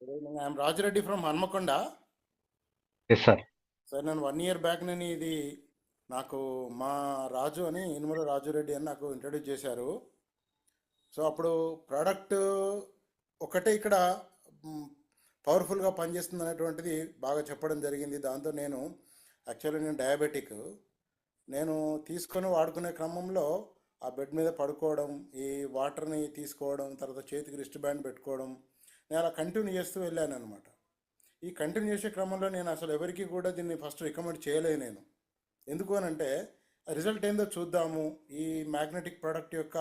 Good evening. I'm Raj Reddy from Hanmakonda. Yes sir. Sir నేను 1 year back నేను ఇది నాకు మా రాజు అని ఇనుముల రాజు రెడ్డి అని నాకు ఇంట్రడ్యూస్ చేశారు. సో అప్పుడు ప్రోడక్ట్ ఒకటే ఇక్కడ పవర్ఫుల్గా పనిచేస్తుంది అనేటువంటిది బాగా చెప్పడం జరిగింది. దాంతో నేను డయాబెటిక్. నేను తీసుకొని వాడుకునే క్రమంలో ఆ బెడ్ మీద పడుకోవడం, ఈ వాటర్ని తీసుకోవడం, తర్వాత చేతికి రిస్ట్ బ్యాండ్ పెట్టుకోవడం, నేను అలా కంటిన్యూ చేస్తూ వెళ్ళాను అనమాట. ఈ కంటిన్యూ చేసే క్రమంలో నేను అసలు ఎవరికి కూడా దీన్ని ఫస్ట్ రికమెండ్ చేయలేదు నేను. ఎందుకు అని అంటే రిజల్ట్ ఏందో చూద్దాము, ఈ మ్యాగ్నెటిక్ ప్రోడక్ట్ యొక్క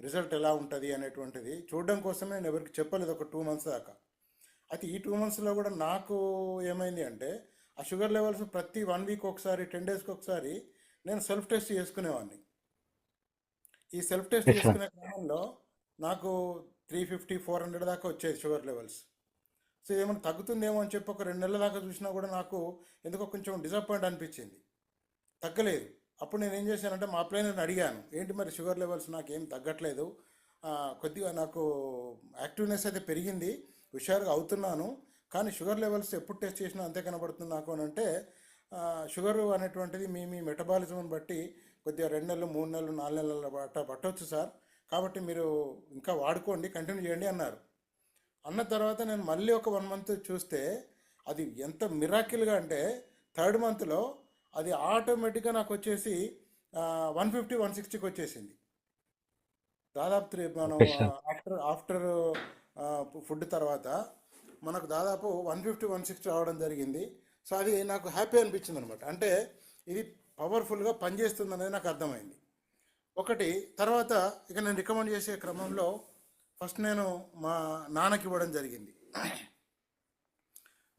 రిజల్ట్ ఎలా ఉంటుంది అనేటువంటిది చూడడం కోసమే నేను ఎవరికి చెప్పలేదు ఒక 2 months దాకా. అయితే ఈ 2 monthsలో కూడా నాకు ఏమైంది అంటే ఆ షుగర్ లెవెల్స్ ప్రతి 1 week ఒకసారి, 10 daysకి ఒకసారి నేను సెల్ఫ్ టెస్ట్ చేసుకునేవాడిని. ఈ సెల్ఫ్ టెస్ట్ ఎస్ సార్. చేసుకునే క్రమంలో నాకు 350, 400 దాకా వచ్చేది షుగర్ లెవెల్స్. సో ఏమైనా తగ్గుతుందేమో అని చెప్పి ఒక 2 నెలల దాకా చూసినా కూడా నాకు ఎందుకో కొంచెం డిసప్పాయింట్ అనిపించింది, తగ్గలేదు. అప్పుడు నేను ఏం చేశానంటే మా అప్లైనర్ని అడిగాను, ఏంటి మరి షుగర్ లెవెల్స్ నాకు ఏం తగ్గట్లేదు, కొద్దిగా నాకు యాక్టివ్నెస్ అయితే పెరిగింది, హుషారుగా అవుతున్నాను, కానీ షుగర్ లెవెల్స్ ఎప్పుడు టెస్ట్ చేసినా అంతే కనబడుతుంది నాకు అని అంటే, షుగర్ అనేటువంటిది మీ మీ మెటబాలిజంని బట్టి కొద్దిగా 2 నెలలు, 3 నెలలు, 4 నెలల పట్టవచ్చు సార్, కాబట్టి మీరు ఇంకా వాడుకోండి, కంటిన్యూ చేయండి అన్నారు. అన్న తర్వాత నేను మళ్ళీ ఒక 1 month చూస్తే అది ఎంత మిరాకిల్గా అంటే 3rd monthలో అది ఆటోమేటిక్గా నాకు వచ్చేసి 150, 160కి వచ్చేసింది. దాదాపు మనం okay sir. After after food తర్వాత మనకు దాదాపు 150, 160 రావడం జరిగింది. సో అది నాకు హ్యాపీ అనిపించింది అనమాట. అంటే ఇది పవర్ఫుల్గా పనిచేస్తుంది అనేది నాకు అర్థమైంది ఒకటి. తర్వాత ఇక నేను రికమెండ్ చేసే క్రమంలో ఫస్ట్ నేను మా నాన్నకి ఇవ్వడం జరిగింది.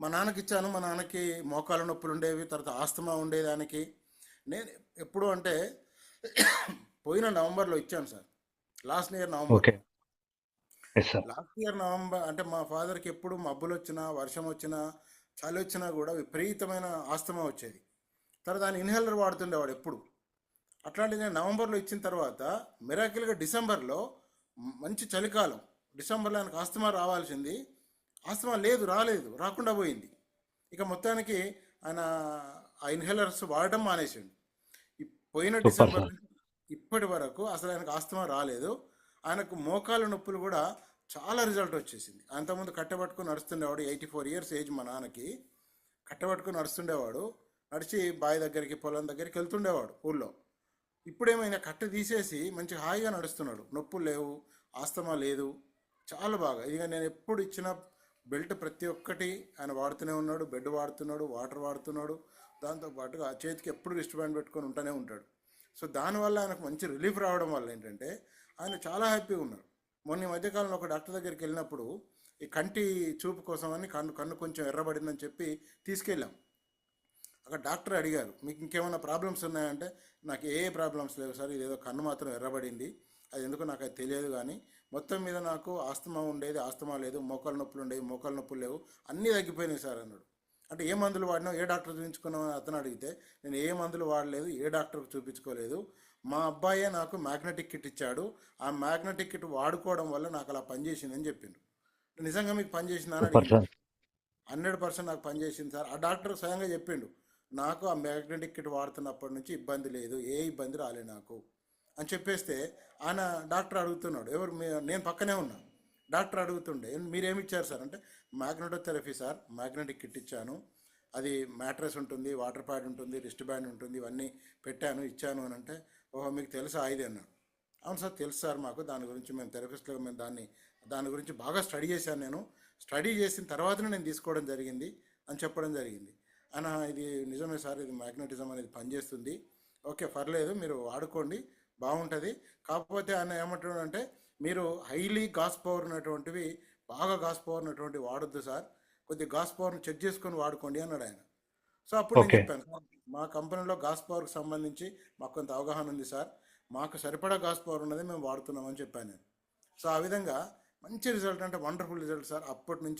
మా నాన్నకి ఇచ్చాను. మా నాన్నకి మోకాళ్ళ నొప్పులు ఉండేవి, తర్వాత ఆస్తమా ఉండేదానికి. నేను ఎప్పుడు అంటే పోయిన నవంబర్లో ఇచ్చాను సార్, లాస్ట్ ఇయర్ ఓకే. నవంబర్లో. Yes sir. Last year November అంటే మా ఫాదర్కి ఎప్పుడు మబ్బులు వచ్చినా, వర్షం వచ్చినా, చలి వచ్చినా కూడా విపరీతమైన ఆస్తమా వచ్చేది. తర్వాత ఆయన ఇన్హేలర్ వాడుతుండేవాడు ఎప్పుడు. అట్లాంటిది నేను నవంబర్లో ఇచ్చిన తర్వాత మిరాకిల్గా డిసెంబర్లో మంచి చలికాలం, డిసెంబర్లో ఆయనకు ఆస్తమా రావాల్సింది, ఆస్తమా లేదు, రాలేదు, రాకుండా పోయింది. ఇక మొత్తానికి ఆయన ఆ ఇన్హేలర్స్ వాడటం మానేసిండు. పోయిన సూపర్ డిసెంబర్ సార్. నుంచి ఇప్పటి వరకు అసలు ఆయనకు ఆస్తమా రాలేదు. ఆయనకు మోకాళ్ళ నొప్పులు కూడా చాలా రిజల్ట్ వచ్చేసింది. అంతకుముందు కట్టబట్టుకుని నడుస్తుండేవాడు, 84 years ఏజ్ మా నాన్నకి. కట్టబట్టుకుని నడుస్తుండేవాడు, నడిచి బావి దగ్గరికి, పొలం దగ్గరికి వెళ్తుండేవాడు ఊళ్ళో. ఇప్పుడేమైనా కట్ట తీసేసి మంచి హాయిగా నడుస్తున్నాడు, నొప్పులు లేవు, ఆస్తమా లేదు, చాలా బాగా. ఇదిగా నేను ఎప్పుడు ఇచ్చిన బెల్ట్ ప్రతి ఒక్కటి ఆయన వాడుతూనే ఉన్నాడు, బెడ్ వాడుతున్నాడు, వాటర్ వాడుతున్నాడు, దాంతోపాటుగా ఆ చేతికి ఎప్పుడు రిస్ట్ బ్యాండ్ పెట్టుకొని ఉంటూనే ఉంటాడు. సో దానివల్ల ఆయనకు మంచి రిలీఫ్ రావడం వల్ల ఏంటంటే ఆయన చాలా హ్యాపీగా ఉన్నారు. మొన్న ఈ మధ్యకాలంలో ఒక డాక్టర్ దగ్గరికి వెళ్ళినప్పుడు ఈ కంటి చూపు కోసం అని కన్ను కన్ను కొంచెం ఎర్రబడిందని చెప్పి తీసుకెళ్ళాం. అక్కడ డాక్టర్ అడిగారు, మీకు ఇంకేమైనా ప్రాబ్లమ్స్ ఉన్నాయంటే, నాకు ఏ ప్రాబ్లమ్స్ లేవు సార్, ఇదేదో కన్ను మాత్రం ఎర్రబడింది, అది ఎందుకో నాకు అది తెలియదు, కానీ మొత్తం మీద నాకు ఆస్తమా ఉండేది, ఆస్తమా లేదు, మోకాళ్ళ నొప్పులు ఉండేవి, మోకాళ్ళ నొప్పులు లేవు, అన్నీ తగ్గిపోయినాయి సార్ అన్నాడు. అంటే ఏ మందులు వాడినావు, ఏ డాక్టర్ చూపించుకున్నావు అని అతను అడిగితే, నేను ఏ మందులు వాడలేదు, ఏ డాక్టర్కి చూపించుకోలేదు, మా అబ్బాయే నాకు మ్యాగ్నెటిక్ కిట్ ఇచ్చాడు, ఆ మ్యాగ్నెటిక్ కిట్ వాడుకోవడం వల్ల నాకు అలా పనిచేసిందని చెప్పిండు. నిజంగా మీకు పనిచేసిందా అని సూపర్ అడిగిండు. సార్. 100% నాకు పనిచేసింది సార్. ఆ డాక్టర్ స్వయంగా చెప్పిండు, నాకు ఆ మ్యాగ్నెటిక్ కిట్ వాడుతున్నప్పటి నుంచి ఇబ్బంది లేదు, ఏ ఇబ్బంది రాలే నాకు అని చెప్పేస్తే, ఆయన డాక్టర్ అడుగుతున్నాడు, ఎవరు నేను పక్కనే ఉన్నా, డాక్టర్ అడుగుతుండే, మీరేమి ఇచ్చారు సార్ అంటే, మ్యాగ్నెటోథెరపీ సార్, మ్యాగ్నెటిక్ కిట్ ఇచ్చాను, అది మ్యాట్రెస్ ఉంటుంది, వాటర్ ప్యాడ్ ఉంటుంది, రిస్ట్ బ్యాండ్ ఉంటుంది, ఇవన్నీ పెట్టాను, ఇచ్చాను అని అంటే, ఓహో మీకు తెలుసా ఇది అన్నాడు. అవును సార్ తెలుసు సార్, మాకు దాని గురించి మేము థెరపిస్ట్లుగా మేము దాని గురించి బాగా స్టడీ చేశాను, నేను స్టడీ చేసిన తర్వాతనే నేను తీసుకోవడం జరిగింది అని చెప్పడం జరిగింది. అన్న ఇది నిజమే సార్, ఇది మ్యాగ్నెటిజం అనేది పనిచేస్తుంది, ఓకే పర్లేదు మీరు వాడుకోండి, బాగుంటుంది, కాకపోతే ఆయన ఏమంటున్నాడు అంటే, మీరు హైలీ గాస్ పవర్ ఉన్నటువంటివి, బాగా గాస్ పవర్ ఉన్నటువంటి వాడొద్దు సార్, కొద్దిగా గాస్ పవర్ని చెక్ చేసుకొని వాడుకోండి అన్నాడు ఆయన. సో అప్పుడు నేను ఓకే. చెప్పాను, సార్ మా కంపెనీలో గాస్ పవర్కి సంబంధించి మాకు కొంత అవగాహన ఉంది సార్, మాకు సరిపడా గాస్ పవర్ ఉన్నది మేము వాడుతున్నామని చెప్పాను నేను. సో ఆ విధంగా మంచి రిజల్ట్, అంటే వండర్ఫుల్ రిజల్ట్ సార్. అప్పటి నుంచి